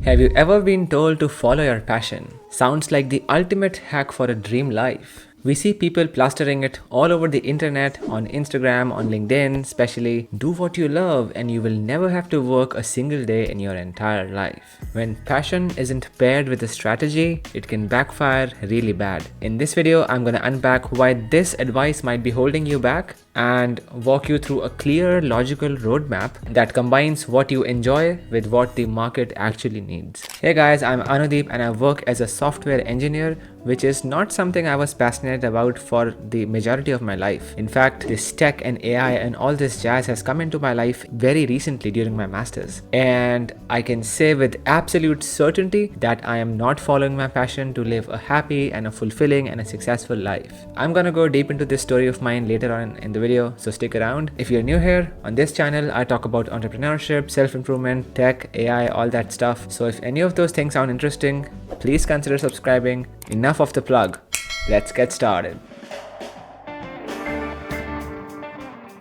Have you ever been told to follow your passion? Sounds like the ultimate hack for a dream life. We see people plastering it all over the internet, on Instagram, on LinkedIn, especially. Do what you love and you will never have to work a single day in your entire life. When passion isn't paired with a strategy, it can backfire really bad. In this video, I'm gonna unpack why this advice might be holding you back and walk you through a clear, logical roadmap that combines what you enjoy with what the market actually needs. Hey guys, I'm Anudeep and I work as a software engineer, which is not something I was passionate about for the majority of my life. In fact, this tech and AI and all this jazz has come into my life very recently during my masters. And I can say with absolute certainty that I am not following my passion to live a happy and a fulfilling and a successful life. I'm gonna go deep into this story of mine later on in the video, so stick around. If you're new here, on this channel, I talk about entrepreneurship, self-improvement, tech, AI, all that stuff. So if any of those things sound interesting, please consider subscribing. Enough of the plug. Let's get started.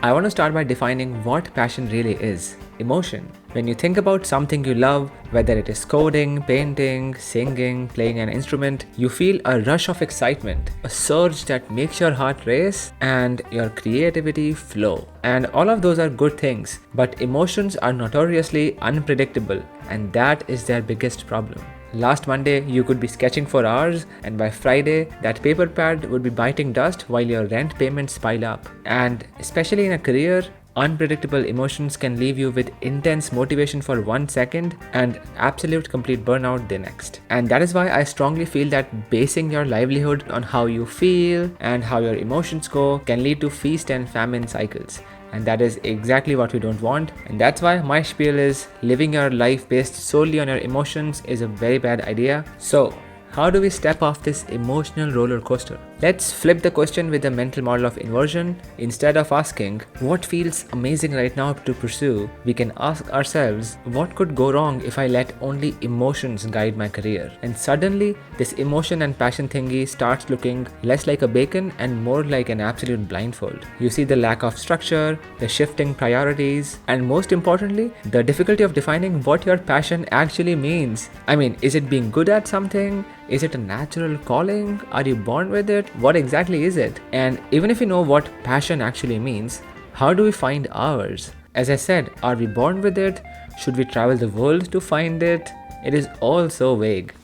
I want to start by defining what passion really is. Emotion. When you think about something you love, whether it is coding, painting, singing, playing an instrument, you feel a rush of excitement, a surge that makes your heart race and your creativity flow. And all of those are good things, but emotions are notoriously unpredictable, and that is their biggest problem. Last Monday, you could be sketching for hours, and by Friday, that paper pad would be biting dust while your rent payments pile up. And especially in a career, unpredictable emotions can leave you with intense motivation for 1 second and absolute complete burnout the next. And that is why I strongly feel that basing your livelihood on how you feel and how your emotions go can lead to feast and famine cycles. And that is exactly what we don't want. And that's why my spiel is living your life based solely on your emotions is a very bad idea. So, how do we step off this emotional roller coaster? Let's flip the question with the mental model of inversion. Instead of asking, what feels amazing right now to pursue, we can ask ourselves, what could go wrong if I let only emotions guide my career? And suddenly, this emotion and passion thingy starts looking less like a beacon and more like an absolute blindfold. You see the lack of structure, the shifting priorities, and most importantly, the difficulty of defining what your passion actually means. I mean, is it being good at something? Is it a natural calling? Are you born with it? What exactly is it? And even if you know what passion actually means, how do we find ours? As I said, are we born with it? Should we travel the world to find it? It is all so vague.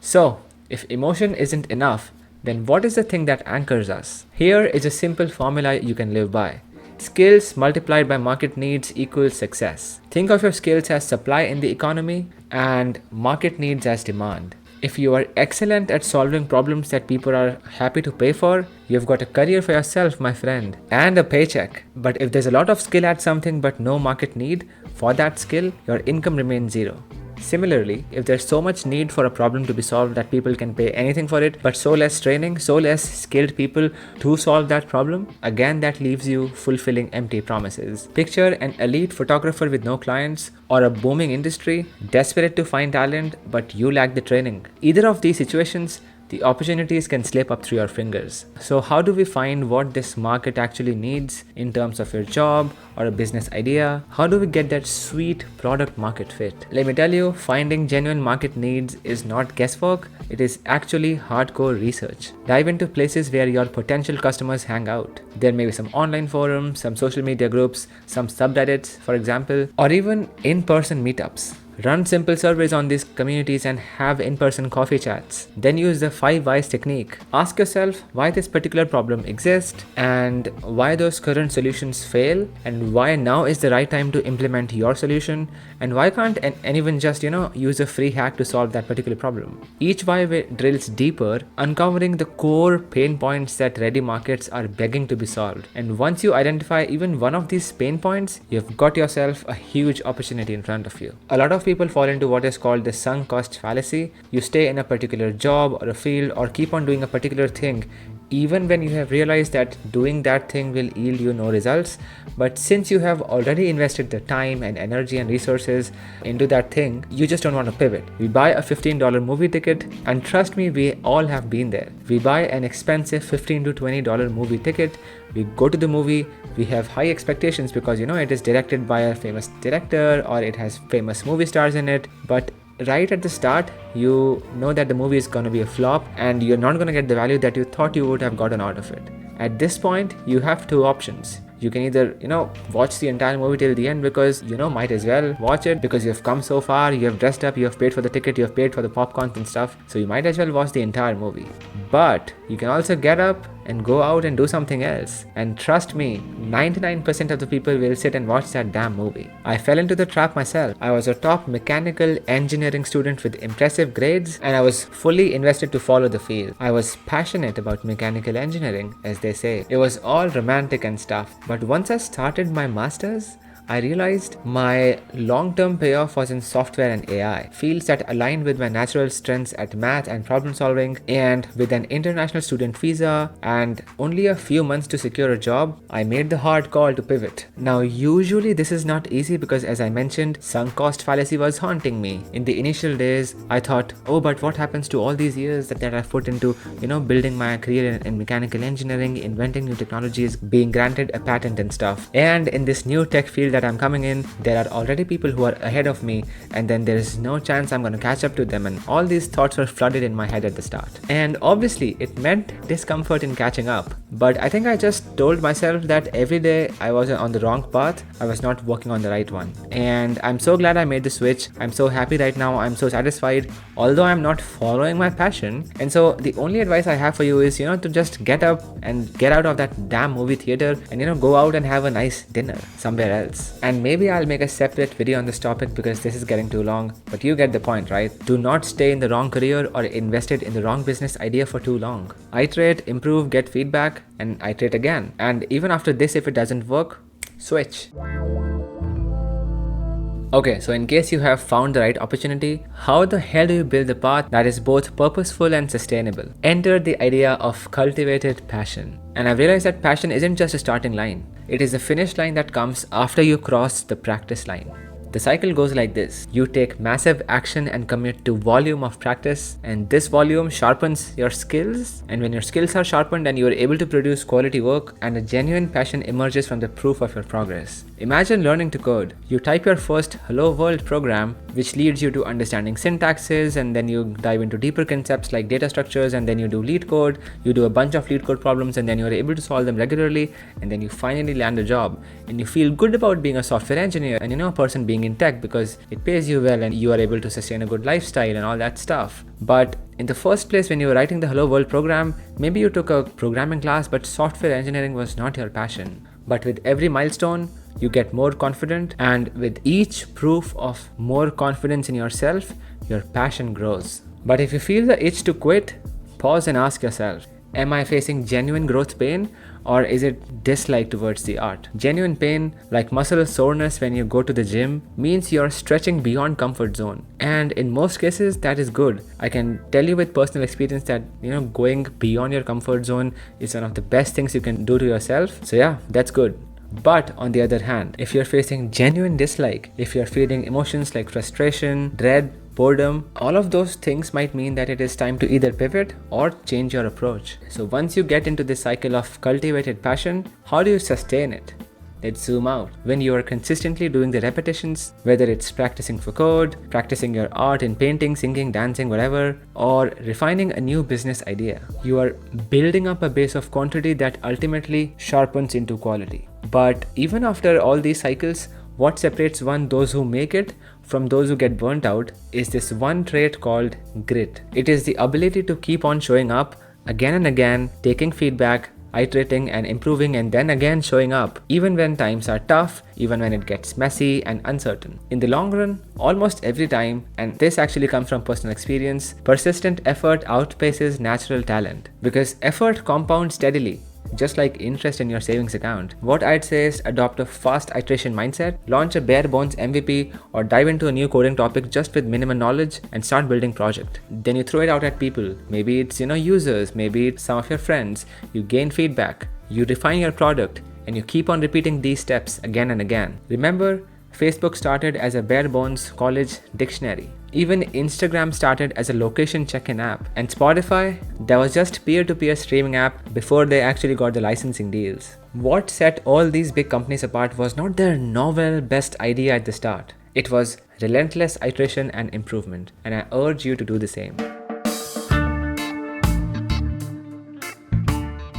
So, if emotion isn't enough, then what is the thing that anchors us? Here is a simple formula you can live by. Skills multiplied by market needs equals success. Think of your skills as supply in the economy and market needs as demand. If you are excellent at solving problems that people are happy to pay for, you've got a career for yourself, my friend, and a paycheck. But if there's a lot of skill at something but no market need for that skill, your income remains zero. Similarly, if there's so much need for a problem to be solved that people can pay anything for it, but so less training, so less skilled people to solve that problem, again that leaves you fulfilling empty promises. Picture an elite photographer with no clients or a booming industry, desperate to find talent, but you lack the training. Either of these situations, the opportunities can slip up through your fingers. So how do we find what this market actually needs in terms of your job or a business idea? How do we get that sweet product market fit? Let me tell you, finding genuine market needs is not guesswork, it is actually hardcore research. Dive into places where your potential customers hang out. There may be some online forums, some social media groups, some subreddits, for example, or even in-person meetups. Run simple surveys on these communities and have in-person coffee chats. Then use the 5 whys technique. Ask yourself why this particular problem exists and why those current solutions fail and why now is the right time to implement your solution and why can't anyone just, use a free hack to solve that particular problem. Each why drills deeper, uncovering the core pain points that ready markets are begging to be solved. And once you identify even one of these pain points, you've got yourself a huge opportunity in front of you. A lot of people fall into what is called the sunk cost fallacy. You stay in a particular job or a field or keep on doing a particular thing even when you have realized that doing that thing will yield you no results. But since you have already invested the time and energy and resources into that thing, you just don't want to pivot. We buy a $15 movie ticket, and trust me, we all have been there. We buy an expensive $15 to $20 movie ticket, we go to the movie, we have high expectations because it is directed by a famous director or it has famous movie stars in it, but right at the start, you know that the movie is going to be a flop and you're not going to get the value that you thought you would have gotten out of it. At this point, you have two options. You can either, watch the entire movie till the end because, might as well watch it because you've come so far, you have dressed up, you have paid for the ticket, you have paid for the popcorn and stuff. So you might as well watch the entire movie. But you can also get up and go out and do something else. And trust me, 99% of the people will sit and watch that damn movie. I fell into the trap myself. I was a top mechanical engineering student with impressive grades and I was fully invested to follow the field. I was passionate about mechanical engineering, as they say. It was all romantic and stuff. But once I started my masters, I realized my long-term payoff was in software and AI, fields that aligned with my natural strengths at math and problem solving, and with an international student visa and only a few months to secure a job, I made the hard call to pivot. Now, usually this is not easy because, as I mentioned, sunk cost fallacy was haunting me. In the initial days, I thought, oh, but what happens to all these years that I've put into, building my career in mechanical engineering, inventing new technologies, being granted a patent and stuff. And in this new tech field that I'm coming in, there are already people who are ahead of me, and then there's no chance I'm going to catch up to them, and all these thoughts were flooded in my head at the start. And obviously it meant discomfort in catching up, but I think I just told myself that every day I was on the wrong path, I was not working on the right one. And I'm so glad I made the switch. I'm so happy right now, I'm so satisfied, although I'm not following my passion. And so the only advice I have for you is to just get up and get out of that damn movie theater and go out and have a nice dinner somewhere else. And maybe I'll make a separate video on this topic because this is getting too long, but you get the point, right? Do not stay in the wrong career or invested in the wrong business idea for too long. Iterate, improve, get feedback, and iterate again. And even after this, if it doesn't work, switch. Okay, so in case you have found the right opportunity, how the hell do you build a path that is both purposeful and sustainable? Enter the idea of cultivated passion. And I've realized that passion isn't just a starting line. It is a finish line that comes after you cross the practice line. The cycle goes like this. You take massive action and commit to volume of practice, and this volume sharpens your skills. And when your skills are sharpened and you are able to produce quality work, and a genuine passion emerges from the proof of your progress. Imagine learning to code. You type your first Hello World program, which leads you to understanding syntaxes, and then you dive into deeper concepts like data structures, and then you do lead code. You do a bunch of lead code problems, and then you're able to solve them regularly, and then you finally land a job. And you feel good about being a software engineer and a person being in tech because it pays you well and you are able to sustain a good lifestyle and all that stuff. But in the first place, when you were writing the Hello World program, maybe you took a programming class, but software engineering was not your passion. But with every milestone, you get more confident, and with each proof of more confidence in yourself, your passion grows. But if you feel the itch to quit, pause and ask yourself, am I facing genuine growth pain, or is it dislike towards the art? Genuine pain, like muscle soreness when you go to the gym, means you're stretching beyond comfort zone. And in most cases, that is good. I can tell you with personal experience that, going beyond your comfort zone is one of the best things you can do to yourself. So yeah, that's good. But on the other hand, if you're facing genuine dislike, if you're feeling emotions like frustration, dread, boredom, all of those things might mean that it is time to either pivot or change your approach. So once you get into this cycle of cultivated passion, how do you sustain it? Let's zoom out. When you are consistently doing the repetitions, whether it's practicing for code, practicing your art in painting, singing, dancing, whatever, or refining a new business idea, you are building up a base of quantity that ultimately sharpens into quality. But even after all these cycles, what separates those who make it from those who get burnt out is this one trait called grit. It is the ability to keep on showing up again and again, taking feedback, iterating and improving, and then again showing up, even when times are tough, even when it gets messy and uncertain. In the long run, almost every time, and this actually comes from personal experience, persistent effort outpaces natural talent, because effort compounds steadily. just like interest in your savings account. What I'd say is adopt a fast iteration mindset, launch a bare bones MVP, or dive into a new coding topic just with minimal knowledge and start building project. Then you throw it out at people. Maybe it's users, maybe it's some of your friends. You gain feedback, you refine your product, and you keep on repeating these steps again and again. Remember, Facebook started as a bare bones college dictionary. Even Instagram started as a location check-in app. And Spotify, that was just peer-to-peer streaming app before they actually got the licensing deals. What set all these big companies apart was not their novel best idea at the start. It was relentless iteration and improvement. And I urge you to do the same.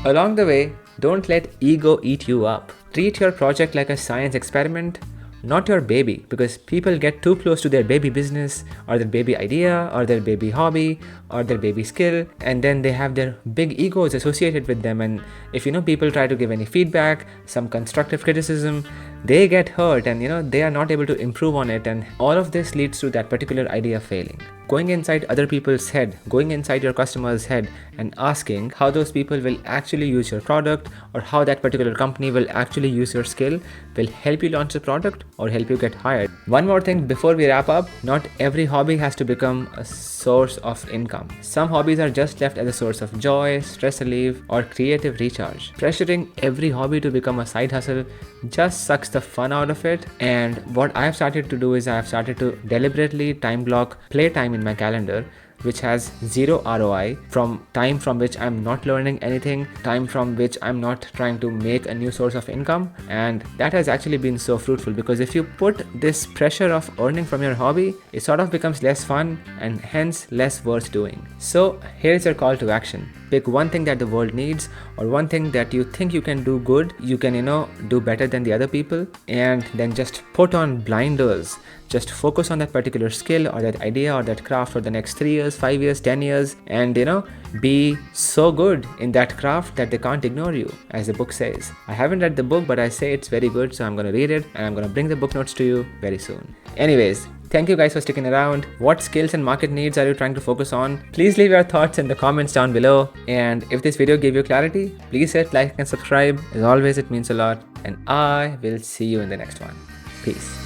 Along the way, don't let ego eat you up. Treat your project like a science experiment, not your baby, because people get too close to their baby business or their baby idea or their baby hobby or their baby skill, and then they have their big egos associated with them. And if people try to give any feedback, some constructive criticism, they get hurt and they are not able to improve on it, and all of this leads to that particular idea failing. Going inside other people's head, going inside your customer's head and asking how those people will actually use your product or how that particular company will actually use your skill will help you launch the product or help you get hired. One more thing before we wrap up, not every hobby has to become a source of income. Some hobbies are just left as a source of joy, stress relief, or creative recharge. Pressuring every hobby to become a side hustle just sucks the fun out of it. And what I've started to do is I've started to deliberately time block playtime in my calendar, which has zero ROI, from time from which I'm not learning anything, time from which I'm not trying to make a new source of income. And that has actually been so fruitful, because if you put this pressure of earning from your hobby, it sort of becomes less fun and hence less worth doing. So here's your call to action. Pick one thing that the world needs, or one thing that you think you can do good, you can do better than the other people, and then just put on blinders. Just focus on that particular skill or that idea or that craft for the next 3 years, 5 years, 10 years, and be so good in that craft that they can't ignore you, as the book says. I haven't read the book, but I say it's very good, so I'm gonna read it and I'm gonna bring the book notes to you very soon. Anyways, thank you guys for sticking around. What skills and market needs are you trying to focus on? Please leave your thoughts in the comments down below. And if this video gave you clarity, please hit like and subscribe. As always, it means a lot. And I will see you in the next one. Peace.